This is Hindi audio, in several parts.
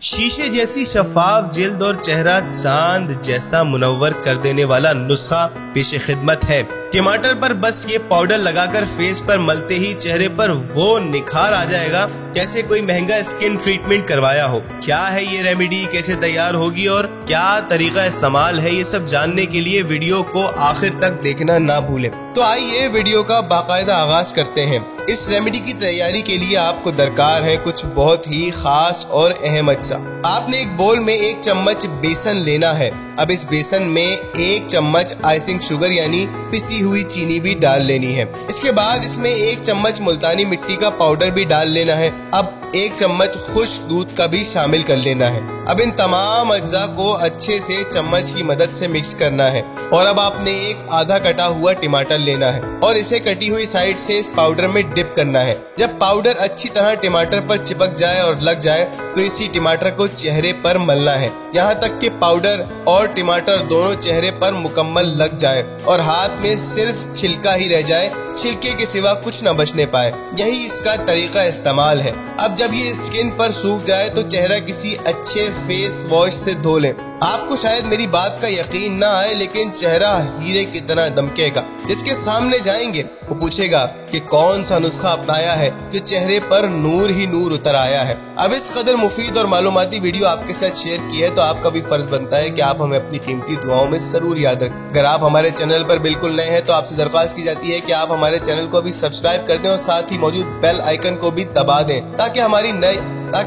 शीशे जैसी शफाफ जिल्द और चेहरा चांद जैसा मुनव्वर कर देने वाला नुस्खा पेशे खिदमत है। टमाटर पर बस ये पाउडर लगाकर फेस पर मलते ही चेहरे पर वो निखार आ जाएगा जैसे कोई महंगा स्किन ट्रीटमेंट करवाया हो। क्या है ये रेमेडी, कैसे तैयार होगी और क्या तरीका इस्तेमाल है, ये सब जानने के लिए वीडियो को आखिर तक देखना ना भूलें। तो आइए वीडियो का बाकायदा आगाज करते हैं। इस रेमेडी की तैयारी के लिए आपको दरकार है कुछ बहुत ही खास और अहम अज्जा। आपने एक बोल में 1 चम्मच बेसन लेना है। अब इस बेसन में 1 चम्मच आइसिंग शुगर यानी पिसी हुई चीनी भी डाल लेनी है। इसके बाद इसमें 1 चम्मच मुल्तानी मिट्टी का पाउडर भी डाल लेना है। अब 1 चम्मच खुश्क दूध का भी शामिल कर लेना है। अब इन तमाम अज्जा को अच्छे से चम्मच की मदद से मिक्स करना है और अब आपने एक आधा कटा हुआ टमाटर लेना है और इसे कटी हुई साइड से इस पाउडर में डिप करना है। जब पाउडर अच्छी तरह टमाटर पर चिपक जाए और लग जाए तो इसी टमाटर को चेहरे पर मलना है, यहाँ तक कि पाउडर और टमाटर दोनों चेहरे पर मुकम्मल लग जाए और हाथ में सिर्फ छिलका ही रह जाए, छिलके के सिवा कुछ न बचने पाए। यही इसका तरीका इस्तेमाल है। अब जब ये स्किन पर सूख जाए तो चेहरा किसी अच्छे फेस वॉश से धो लें। आपको शायद मेरी बात का यकीन ना आए, लेकिन चेहरा हीरे की तरह दमकेगा। जिसके सामने जाएंगे वो पूछेगा कि कौन सा नुस्खा अपनाया है जो चेहरे पर नूर ही नूर उतर आया है। अब इस कदर मुफीद और मालूमाती वीडियो आपके साथ शेयर की है तो आपका भी फर्ज बनता है कि आप हमें अपनी कीमती दुआओं में जरूर याद रखें। अगर आप हमारे चैनल पर बिल्कुल नए हैं तो आपसे दरख्वास्त की जाती है कि आप हमारे चैनल को भी सब्सक्राइब कर दें और साथ ही मौजूद बेल आइकन को भी दबा दें ताकि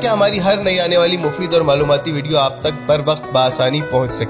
हमारी हर नई आने वाली मुफीद और मालूमाती वीडियो आप तक बर वक्त बआसानी पहुंच सके।